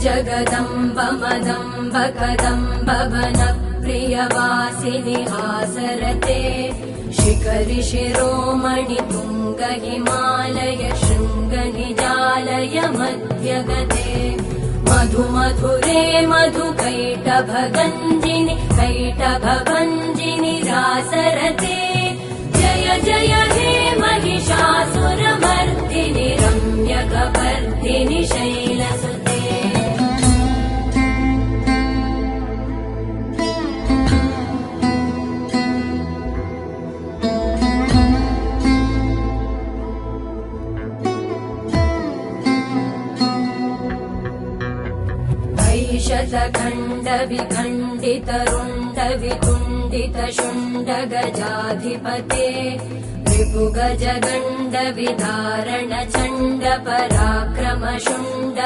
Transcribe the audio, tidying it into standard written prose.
जगदम्ब मदम्ब कदम्ब वनप्रियवासिनि हासरते शिखरि शिरोमणि तुंग हिमालय शृंग निजालय मध्यगते मधु मधुरे मधु कैटभगञ्जिनि कैटभभञ्जिनि रासरते जय जय हे महिषासुरमर्दिनि रम्यकपर्दिनि शैलसुते शतखण्ड विखण्डित रुण्ड वितुण्डित शुण्ड गजाधिपते रिपु गज गण्ड विदारण चण्ड पराक्रम शुण्ड